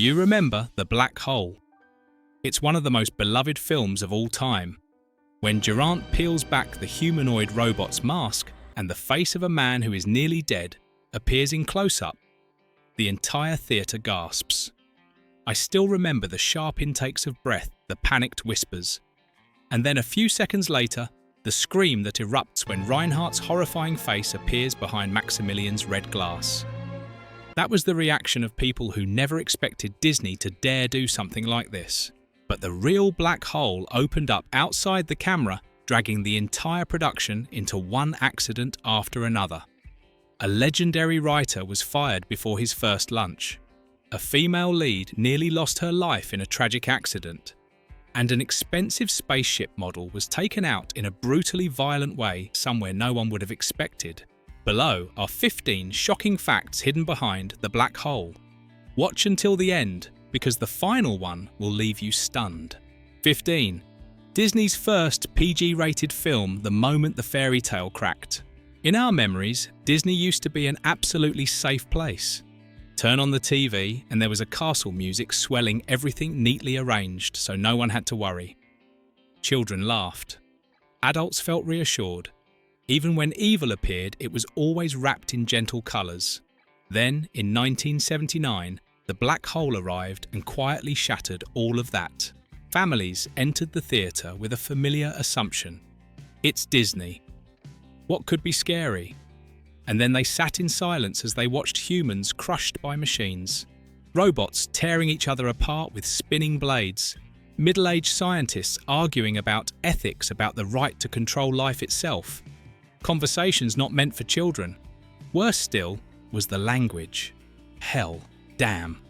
you remember The Black Hole? It's one of the most beloved films of all time. When Durant peels back the humanoid robot's mask and the face of a man who is nearly dead appears in close-up, the entire theatre gasps. I still remember the sharp intakes of breath, the panicked whispers. And then a few seconds later, the scream that erupts when Reinhardt's horrifying face appears behind Maximilian's red glass. That was the reaction of people who never expected Disney to dare do something like this. But the real black hole opened up outside the camera, dragging the entire production into one accident after another. A legendary writer was fired before his first lunch. A female lead nearly lost her life in a tragic accident. And an expensive spaceship model was taken out in a brutally violent way somewhere no one would have expected. Below are 15 shocking facts hidden behind the black hole. Watch until the end, because the final one will leave you stunned. 15. Disney's first PG-rated film the moment the fairy tale cracked. In our memories, Disney used to be an absolutely safe place. Turn on the TV and there was a castle music swelling everything neatly arranged so no one had to worry. Children laughed. Adults felt reassured. Even when evil appeared, it was always wrapped in gentle colours. Then, in 1979, the black hole arrived and quietly shattered all of that. Families entered the theatre with a familiar assumption. It's Disney. What could be scary? And then they sat in silence as they watched humans crushed by machines. Robots tearing each other apart with spinning blades. Middle-aged scientists arguing about ethics about the right to control life itself. Conversations not meant for children. Worse still was the language. Hell, damn.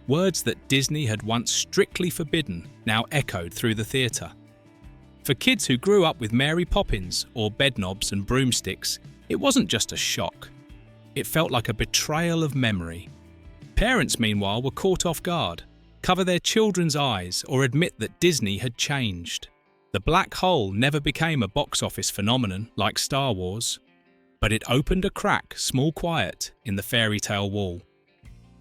Words that Disney had once strictly forbidden now echoed through the theatre. For kids who grew up with Mary Poppins or bedknobs and broomsticks, it wasn't just a shock. It felt like a betrayal of memory. Parents, meanwhile, were caught off guard, cover their children's eyes or admit that Disney had changed. The black hole never became a box office phenomenon like Star Wars, but it opened a crack, small quiet, in the fairy tale wall.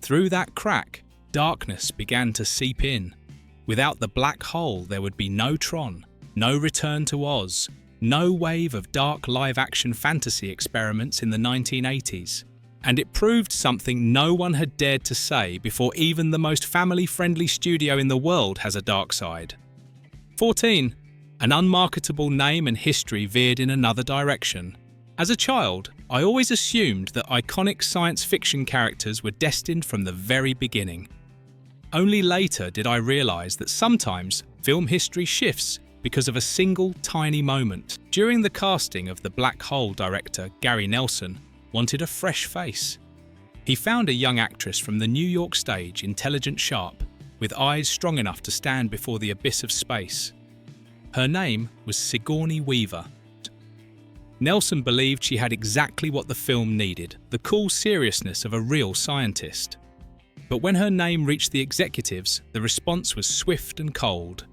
Through that crack, darkness began to seep in. Without the black hole, there would be no Tron, no Return to Oz, no wave of dark live-action fantasy experiments in the 1980s. And it proved something no one had dared to say before even the most family-friendly studio in the world has a dark side. 14. An unmarketable name and history veered in another direction. As a child, I always assumed that iconic science fiction characters were destined from the very beginning. Only later did I realise that sometimes film history shifts because of a single tiny moment. During the casting of the Black Hole, director Gary Nelson wanted a fresh face. He found a young actress from the New York stage, intelligent, sharp, with eyes strong enough to stand before the abyss of space. Her name was Sigourney Weaver. Nelson believed she had exactly what the film needed, the cool seriousness of a real scientist. But when her name reached the executives, the response was swift and cold.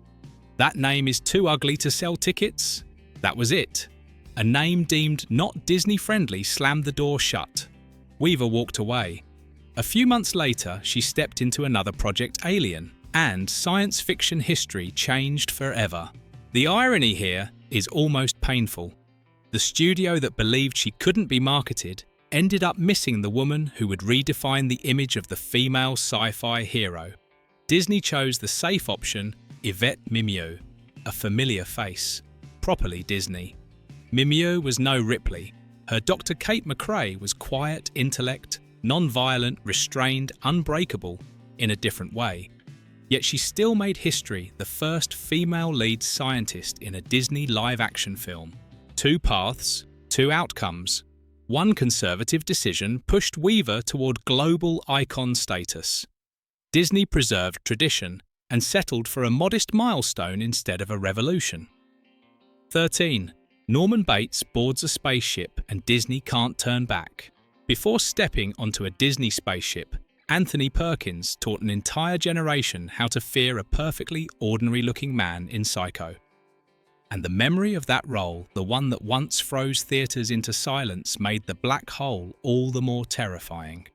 That name is too ugly to sell tickets? That was it. A name deemed not Disney-friendly slammed the door shut. Weaver walked away. A few months later, she stepped into another project, Alien, and science fiction history changed forever. The irony here is almost painful. The studio that believed she couldn't be marketed ended up missing the woman who would redefine the image of the female sci-fi hero. Disney chose the safe option, Yvette Mimieux, a familiar face, properly Disney. Mimieux was no Ripley. Her Dr. Kate McRae was quiet intellect, non-violent, restrained, unbreakable, in a different way. Yet she still made history, the first female lead scientist in a Disney live-action film. 2 paths, 2 outcomes. One conservative decision pushed Weaver toward global icon status. Disney preserved tradition and settled for a modest milestone instead of a revolution. 13. Norman Bates boards a spaceship and Disney can't turn back. Before stepping onto a Disney spaceship, Anthony Perkins taught an entire generation how to fear a perfectly ordinary-looking man in Psycho. And the memory of that role, the one that once froze theatres into silence, made the black hole all the more terrifying.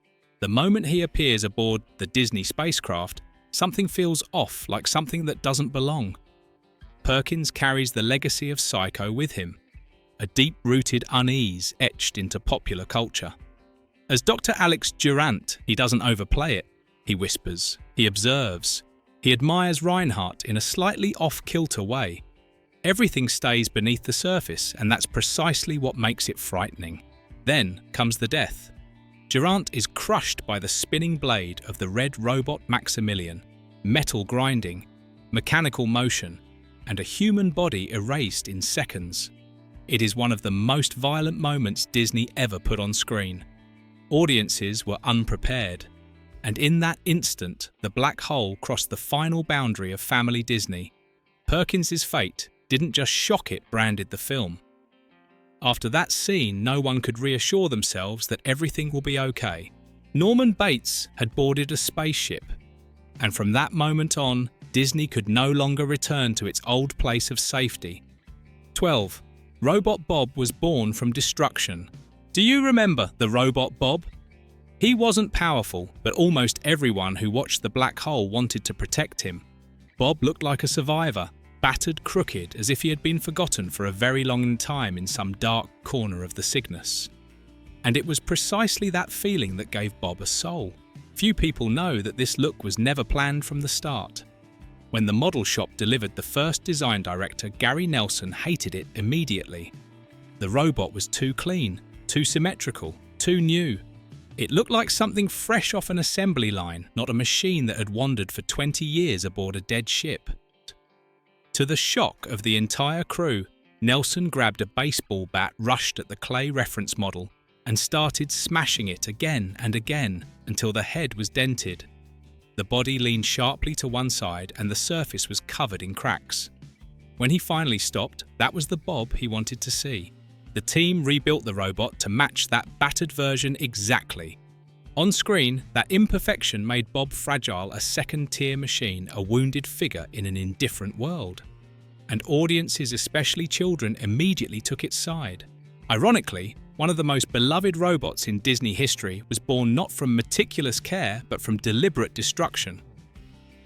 The moment he appears aboard the Disney spacecraft, something feels off, like something that doesn't belong. Perkins carries the legacy of Psycho with him, a deep-rooted unease etched into popular culture. As Dr. Alex Durant, he doesn't overplay it. He whispers, he observes, he admires Reinhardt in a slightly off-kilter way. Everything stays beneath the surface, and that's precisely what makes it frightening. Then comes the death. Durant is crushed by the spinning blade of the red robot Maximilian, metal grinding, mechanical motion, and a human body erased in seconds. It is one of the most violent moments Disney ever put on screen. Audiences were unprepared, and in that instant, the black hole crossed the final boundary of family Disney. Perkins's fate didn't just shock, it branded the film. After that scene, no one could reassure themselves that everything will be okay. Norman Bates had boarded a spaceship, and from that moment on, Disney could no longer return to its old place of safety. 12. Robot Bob was born from destruction. Do you remember the Robot Bob? He wasn't powerful, but almost everyone who watched the black hole wanted to protect him. Bob looked like a survivor, battered crooked as if he had been forgotten for a very long time in some dark corner of the Cygnus. And it was precisely that feeling that gave Bob a soul. Few people know that this look was never planned from the start. When the model shop delivered the first design director, Gary Nelson hated it immediately. The robot was too clean, too symmetrical, too new. It looked like something fresh off an assembly line, not a machine that had wandered for 20 years aboard a dead ship. To the shock of the entire crew, Nelson grabbed a baseball bat, rushed at the clay reference model, and started smashing it again and again until the head was dented. The body leaned sharply to one side and the surface was covered in cracks. When he finally stopped, that was the Bob he wanted to see. The team rebuilt the robot to match that battered version exactly. On screen, that imperfection made Bob fragile, a second-tier machine, a wounded figure in an indifferent world. And audiences, especially children, immediately took its side. Ironically, one of the most beloved robots in Disney history was born not from meticulous care, but from deliberate destruction.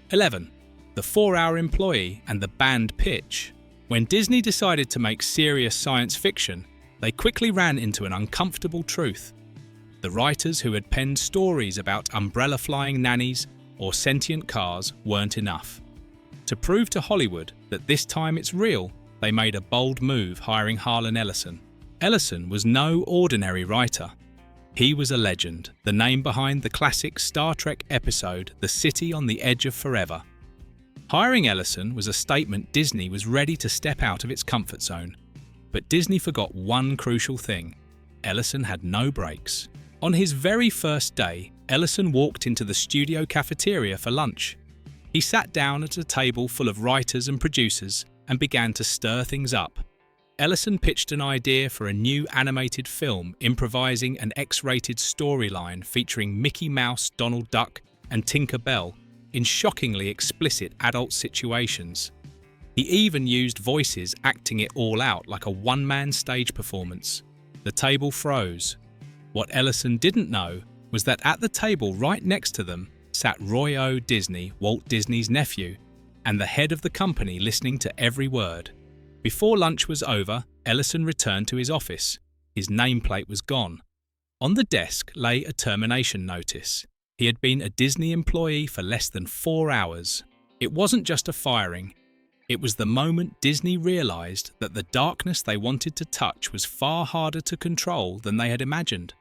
11. The 4-hour employee and the banned pitch. When Disney decided to make serious science fiction, they quickly ran into an uncomfortable truth. The writers who had penned stories about umbrella-flying nannies or sentient cars weren't enough. To prove to Hollywood that this time it's real, they made a bold move, hiring Harlan Ellison. Ellison was no ordinary writer. He was a legend, the name behind the classic Star Trek episode The City on the Edge of Forever. Hiring Ellison was a statement Disney was ready to step out of its comfort zone. But Disney forgot one crucial thing. Ellison had no breaks. On his very first day, Ellison walked into the studio cafeteria for lunch. He sat down at a table full of writers and producers and began to stir things up. Ellison pitched an idea for a new animated film, improvising an X-rated storyline featuring Mickey Mouse, Donald Duck, and Tinker Bell in shockingly explicit adult situations. He even used voices, acting it all out like a one-man stage performance. The table froze. What Ellison didn't know was that at the table right next to them sat Roy O. Disney, Walt Disney's nephew, and the head of the company, listening to every word. Before lunch was over, Ellison returned to his office. His nameplate was gone. On the desk lay a termination notice. He had been a Disney employee for less than 4 hours. It wasn't just a firing. It was the moment Disney realized that the darkness they wanted to touch was far harder to control than they had imagined.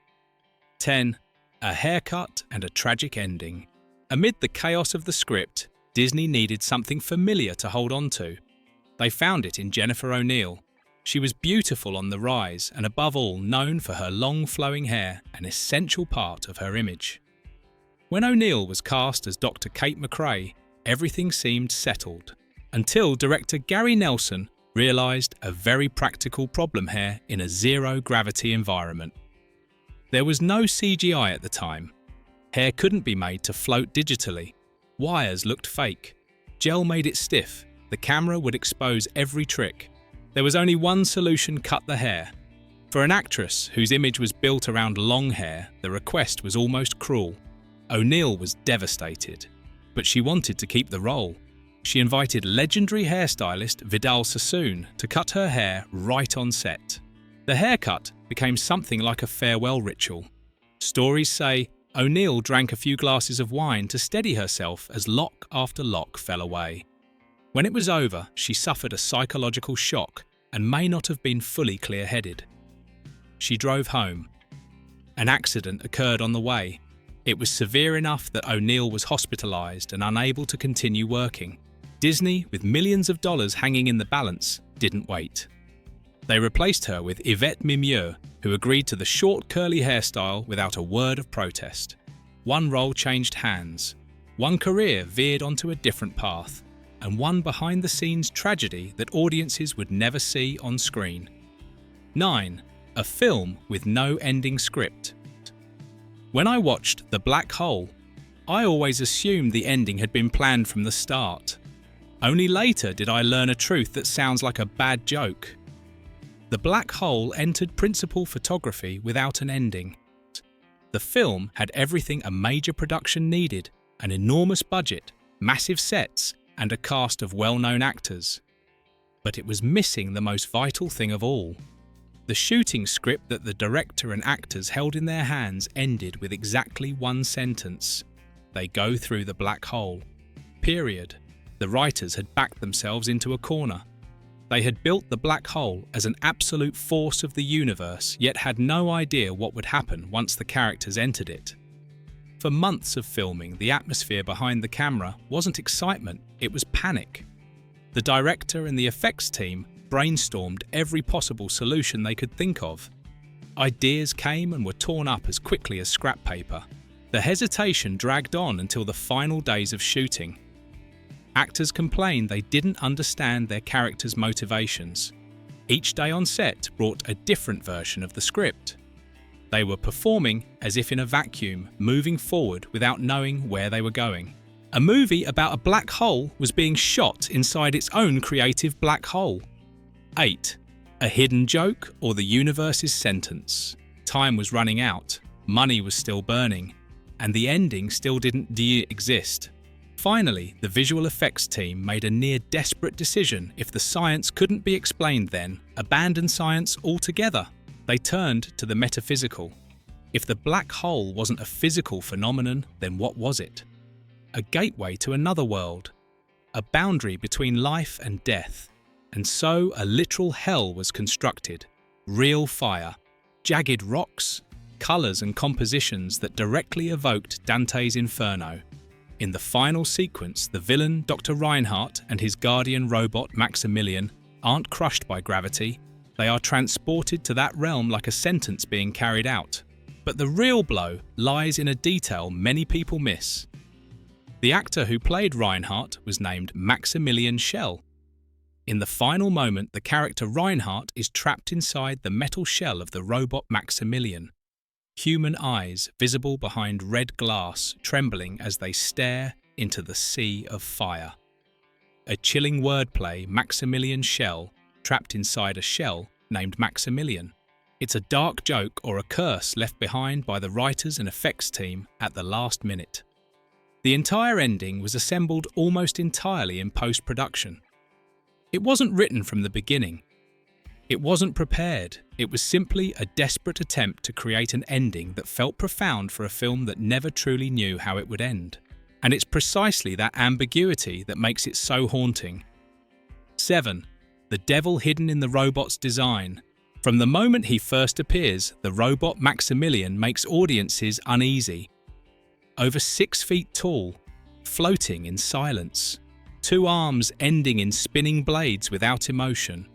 10. A haircut and a tragic ending. Amid the chaos of the script, Disney needed something familiar to hold on to. They found it in Jennifer O'Neill. She was beautiful on the rise and above all known for her long flowing hair, an essential part of her image. When O'Neill was cast as Dr. Kate McRae, everything seemed settled, until director Gary Nelson realized a very practical problem here in a zero-gravity environment. There was no CGI at the time. Hair couldn't be made to float digitally. Wires looked fake. Gel made it stiff. The camera would expose every trick. There was only one solution: cut the hair. For an actress whose image was built around long hair, the request was almost cruel. O'Neill was devastated, but she wanted to keep the role. She invited legendary hairstylist Vidal Sassoon to cut her hair right on set. The haircut became something like a farewell ritual. Stories say O'Neill drank a few glasses of wine to steady herself as lock after lock fell away. When it was over, she suffered a psychological shock and may not have been fully clear-headed. She drove home. An accident occurred on the way. It was severe enough that O'Neill was hospitalized and unable to continue working. Disney, with millions of dollars hanging in the balance, didn't wait. They replaced her with Yvette Mimieux, who agreed to the short curly hairstyle without a word of protest. One role changed hands, one career veered onto a different path, and one behind-the-scenes tragedy that audiences would never see on screen. 9. A film with no ending script. When I watched The Black Hole, I always assumed the ending had been planned from the start. Only later did I learn a truth that sounds like a bad joke. The Black Hole entered principal photography without an ending. The film had everything a major production needed: an enormous budget, massive sets, and a cast of well-known actors. But it was missing the most vital thing of all. The shooting script that the director and actors held in their hands ended with exactly one sentence: "They go through the black hole." Period. The writers had backed themselves into a corner. They had built the black hole as an absolute force of the universe, yet had no idea what would happen once the characters entered it. For months of filming, the atmosphere behind the camera wasn't excitement, it was panic. The director and the effects team brainstormed every possible solution they could think of. Ideas came and were torn up as quickly as scrap paper. The hesitation dragged on until the final days of shooting. Actors complained they didn't understand their characters' motivations. Each day on set brought a different version of the script. They were performing as if in a vacuum, moving forward without knowing where they were going. A movie about a black hole was being shot inside its own creative black hole. 8. A hidden joke or the universe's sentence. Time was running out, money was still burning, and the ending still didn't exist. Finally, the visual effects team made a near-desperate decision. If the science couldn't be explained then, abandon science altogether. They turned to the metaphysical. If the black hole wasn't a physical phenomenon, then what was it? A gateway to another world, a boundary between life and death. And so a literal hell was constructed. Real fire, jagged rocks, colours and compositions that directly evoked Dante's Inferno. In the final sequence, the villain, Dr. Reinhardt, and his guardian robot, Maximilian, aren't crushed by gravity. They are transported to that realm like a sentence being carried out. But the real blow lies in a detail many people miss. The actor who played Reinhardt was named Maximilian Schell. In the final moment, the character Reinhardt is trapped inside the metal shell of the robot Maximilian. Human eyes visible behind red glass, trembling as they stare into the sea of fire. A chilling wordplay, Maximilian Schell, trapped inside a shell named Maximilian. It's a dark joke or a curse left behind by the writers and effects team at the last minute. The entire ending was assembled almost entirely in post-production. It wasn't written from the beginning. It wasn't prepared. It was simply a desperate attempt to create an ending that felt profound for a film that never truly knew how it would end. And it's precisely that ambiguity that makes it so haunting. 7. The devil hidden in the robot's design. From the moment he first appears, the robot Maximilian makes audiences uneasy. Over 6 feet tall, floating in silence. 2 arms ending in spinning blades without emotion.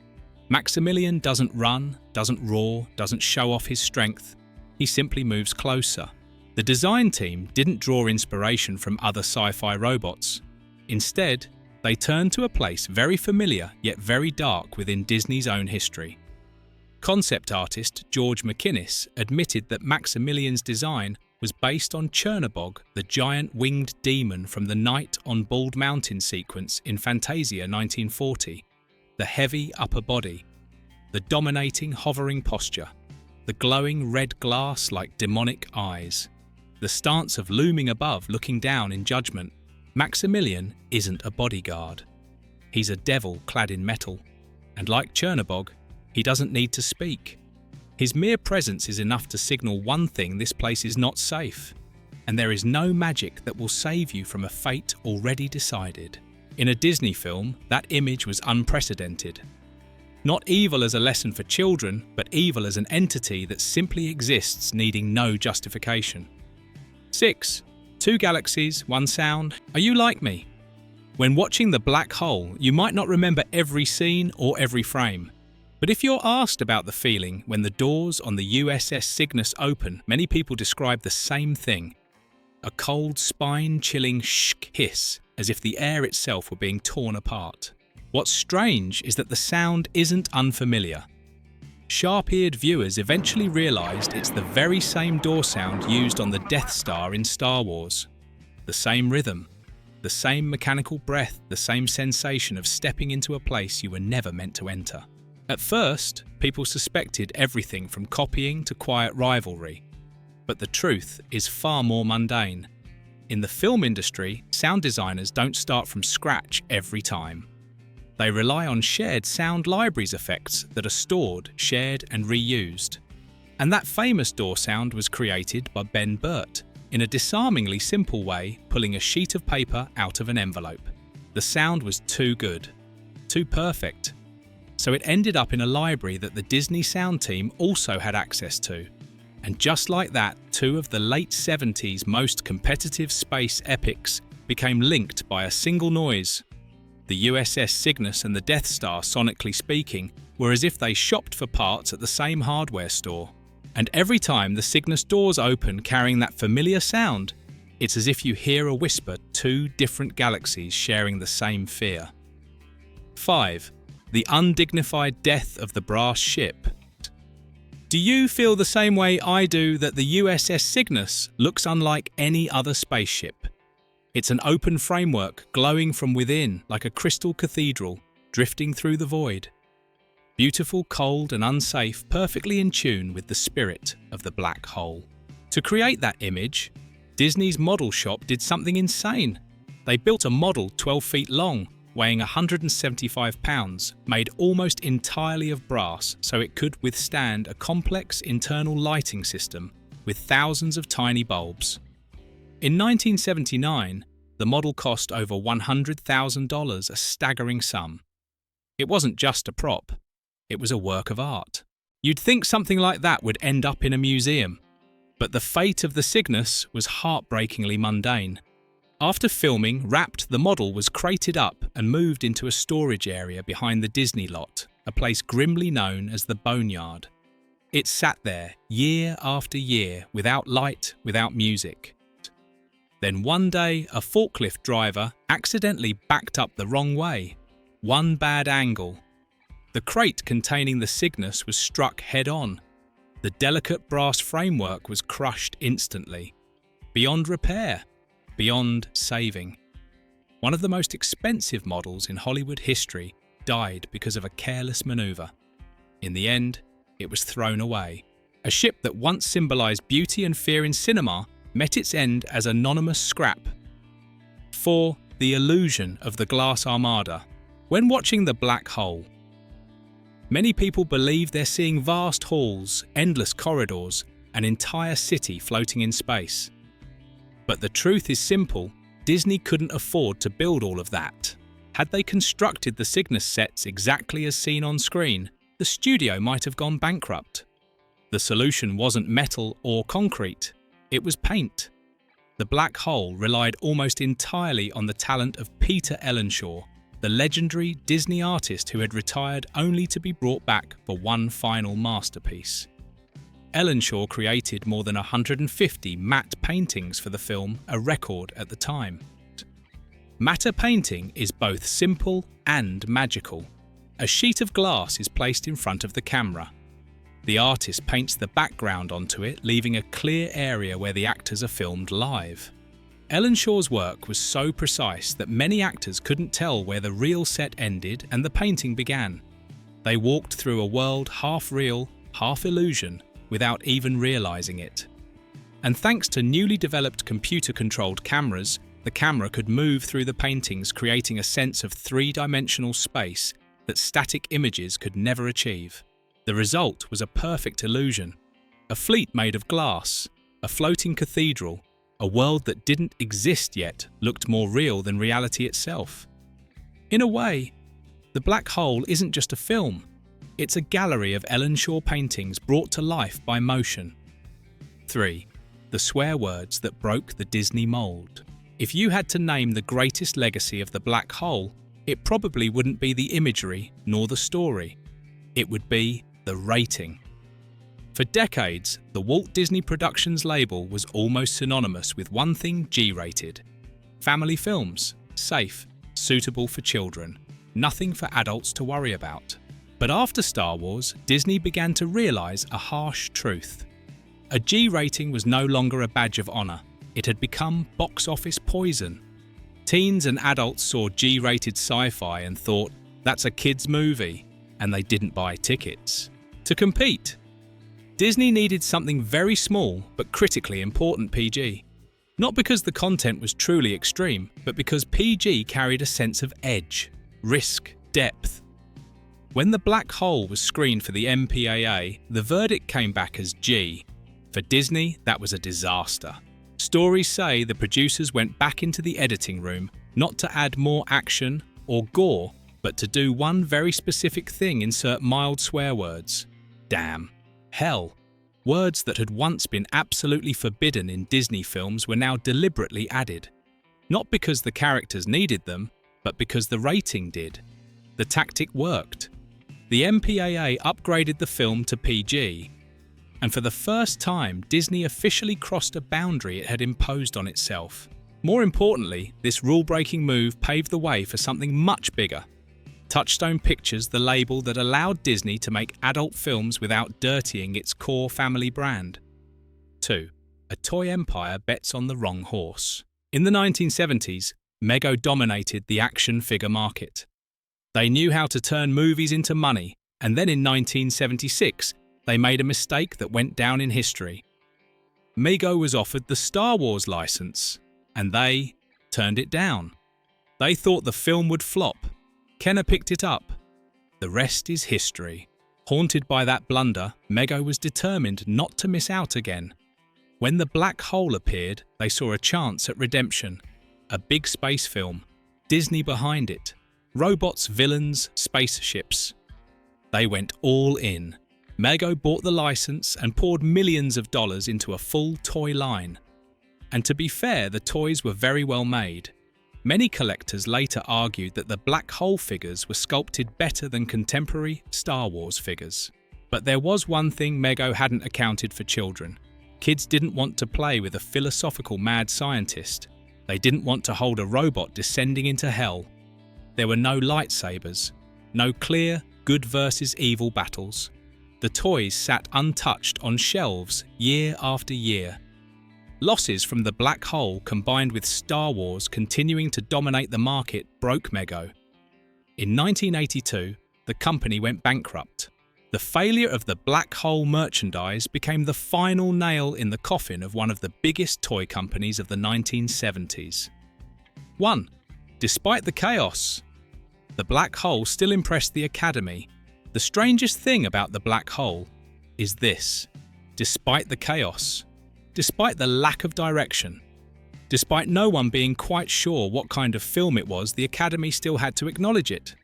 Maximilian doesn't run, doesn't roar, doesn't show off his strength. He simply moves closer. The design team didn't draw inspiration from other sci-fi robots. Instead, they turned to a place very familiar yet very dark within Disney's own history. Concept artist George McInnes admitted that Maximilian's design was based on Chernabog, the giant winged demon from the Night on Bald Mountain sequence in Fantasia 1940. The heavy upper body, the dominating hovering posture, the glowing red glass like demonic eyes. the stance of looming above, looking down in judgment. Maximilian isn't a bodyguard. He's a devil clad in metal. And like Chernobog, he doesn't need to speak. His mere presence is enough to signal one thing: this place is not safe. And there is no magic that will save you from a fate already decided. In a Disney film, that image was unprecedented. Not evil as a lesson for children, but evil as an entity that simply exists, needing no justification. 6. 2 galaxies, 1 sound. Are you like me? When watching The Black Hole, you might not remember every scene or every frame. But if you're asked about the feeling when the doors on the USS Cygnus open, many people describe the same thing. A cold, spine-chilling hiss, as if the air itself were being torn apart. What's strange is that the sound isn't unfamiliar. Sharp-eared viewers eventually realized it's the very same door sound used on the Death Star in Star Wars. The same rhythm, the same mechanical breath, the same sensation of stepping into a place you were never meant to enter. At first, people suspected everything from copying to quiet rivalry. But the truth is far more mundane. In the film industry, sound designers don't start from scratch every time. They rely on shared sound libraries effects that are stored, shared and reused. And that famous door sound was created by Ben Burt in a disarmingly simple way, pulling a sheet of paper out of an envelope. The sound was too good, too perfect. So it ended up in a library that the Disney sound team also had access to. And just like that, 2 of the late 70s most competitive space epics became linked by a single noise. The USS Cygnus and the Death Star, sonically speaking, were as if they shopped for parts at the same hardware store. And every time the Cygnus doors open carrying that familiar sound, it's as if you hear a whisper, 2 different galaxies sharing the same fear. 5. The undignified death of the brass ship. Do you feel the same way I do that the USS Cygnus looks unlike any other spaceship? It's an open framework glowing from within like a crystal cathedral drifting through the void. Beautiful, cold and unsafe, perfectly in tune with the spirit of the black hole. To create that image, Disney's model shop did something insane. They built a model 12 feet long, weighing 175 pounds, made almost entirely of brass so it could withstand a complex internal lighting system with thousands of tiny bulbs. In 1979, the model cost over $100,000, a staggering sum. It wasn't just a prop, it was a work of art. You'd think something like that would end up in a museum, but the fate of the Cygnus was heartbreakingly mundane. After filming, wrapped, the model was crated up and moved into a storage area behind the Disney lot, a place grimly known as the Boneyard. It sat there year after year without light, without music. Then one day, a forklift driver accidentally backed up the wrong way. One bad angle. The crate containing the Cygnus was struck head-on. The delicate brass framework was crushed instantly. Beyond repair. Beyond saving. One of the most expensive models in Hollywood history died because of a careless maneuver. In the end, it was thrown away. A ship that once symbolized beauty and fear in cinema met its end as anonymous scrap. 4. The illusion of the glass armada. When watching The Black Hole, many people believe they're seeing vast halls, endless corridors, an entire city floating in space. But the truth is simple: Disney couldn't afford to build all of that. Had they constructed the Cygnus sets exactly as seen on screen, the studio might have gone bankrupt. The solution wasn't metal or concrete, it was paint. The Black Hole relied almost entirely on the talent of Peter Ellenshaw, the legendary Disney artist who had retired only to be brought back for one final masterpiece. Ellenshaw created more than 150 matte paintings for the film, a record at the time. Matte painting is both simple and magical. A sheet of glass is placed in front of the camera. The artist paints the background onto it, leaving a clear area where the actors are filmed live. Ellenshaw's work was so precise that many actors couldn't tell where the real set ended and the painting began. They walked through a world half real, half illusion, without even realizing it. And thanks to newly developed computer-controlled cameras, the camera could move through the paintings, creating a sense of three-dimensional space that static images could never achieve. The result was a perfect illusion. A fleet made of glass, a floating cathedral, a world that didn't exist yet looked more real than reality itself. In a way, The Black Hole isn't just a film. It's a gallery of Ellen Shaw paintings brought to life by motion. 3. The swear words that broke the Disney mold. If you had to name the greatest legacy of The Black Hole, it probably wouldn't be the imagery nor the story. It would be the rating. For decades, the Walt Disney Productions label was almost synonymous with one thing: G-rated. Family films, safe, suitable for children, nothing for adults to worry about. But after Star Wars, Disney began to realize a harsh truth. A G rating was no longer a badge of honor. It had become box office poison. Teens and adults saw G-rated sci-fi and thought, that's a kid's movie, and they didn't buy tickets. To compete, Disney needed something very small but critically important PG. Not because the content was truly extreme, but because PG carried a sense of edge, risk, depth. When The Black Hole was screened for the MPAA, the verdict came back as G. For Disney, that was a disaster. Stories say the producers went back into the editing room not to add more action or gore, but to do one very specific thing: insert mild swear words. Damn. Hell. Words that had once been absolutely forbidden in Disney films were now deliberately added. Not because the characters needed them, but because the rating did. The tactic worked. The MPAA upgraded the film to PG, and for the first time, Disney officially crossed a boundary it had imposed on itself. More importantly, this rule-breaking move paved the way for something much bigger. Touchstone Pictures, the label that allowed Disney to make adult films without dirtying its core family brand. 2. A toy empire bets on the wrong horse. In the 1970s, Mego dominated the action figure market. They knew how to turn movies into money, and then in 1976, they made a mistake that went down in history. Mego was offered the Star Wars license, and they turned it down. They thought the film would flop. Kenner picked it up. The rest is history. Haunted by that blunder, Mego was determined not to miss out again. When The Black Hole appeared, they saw a chance at redemption. A big space film. Disney behind it. Robots, villains, spaceships. They went all in. Mego bought the license and poured millions of dollars into a full toy line. And to be fair, the toys were very well made. Many collectors later argued that the Black Hole figures were sculpted better than contemporary Star Wars figures. But there was one thing Mego hadn't accounted for: children. Kids didn't want to play with a philosophical mad scientist. They didn't want to hold a robot descending into hell. There were no lightsabers, no clear good versus evil battles. The toys sat untouched on shelves year after year. Losses from The Black Hole combined with Star Wars continuing to dominate the market broke Mego. In 1982, the company went bankrupt. The failure of the Black Hole merchandise became the final nail in the coffin of one of the biggest toy companies of the 1970s. 1. Despite the chaos, The Black Hole still impressed the Academy. The strangest thing about The Black Hole is this: despite the chaos, despite the lack of direction, despite no one being quite sure what kind of film it was, the Academy still had to acknowledge it.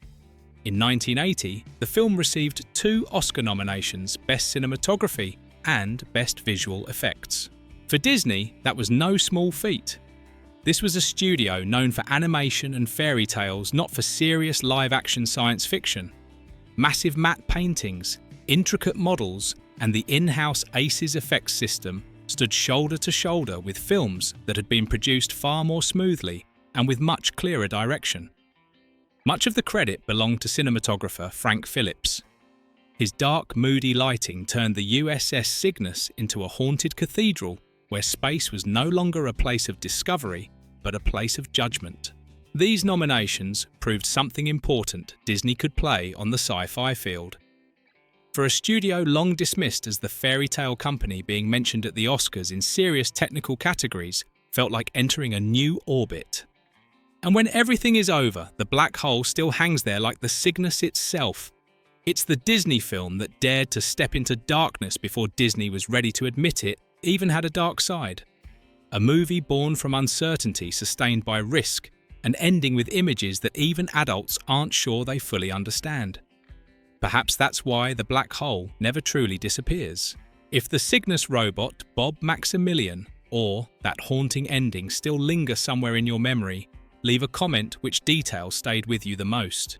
In 1980, the film received 2 Oscar nominations, Best Cinematography and Best Visual Effects. For Disney, that was no small feat. This was a studio known for animation and fairy tales, not for serious live-action science fiction. Massive matte paintings, intricate models, and the in-house ACES effects system stood shoulder to shoulder with films that had been produced far more smoothly and with much clearer direction. Much of the credit belonged to cinematographer Frank Phillips. His dark, moody lighting turned the USS Cygnus into a haunted cathedral where space was no longer a place of discovery, but a place of judgment. These nominations proved something important Disney could play on the sci-fi field. For a studio long dismissed as the fairy tale company, being mentioned at the Oscars in serious technical categories felt like entering a new orbit. And when everything is over, the black hole still hangs there like the Cygnus itself. It's the Disney film that dared to step into darkness before Disney was ready to admit it even had a dark side. A movie born from uncertainty, sustained by risk, and ending with images that even adults aren't sure they fully understand. Perhaps that's why the black hole never truly disappears. If the Cygnus robot, Bob Maximilian, or that haunting ending still linger somewhere in your memory, leave a comment which detail stayed with you the most.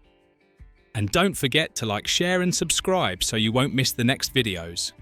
And don't forget to like, share and subscribe so you won't miss the next videos.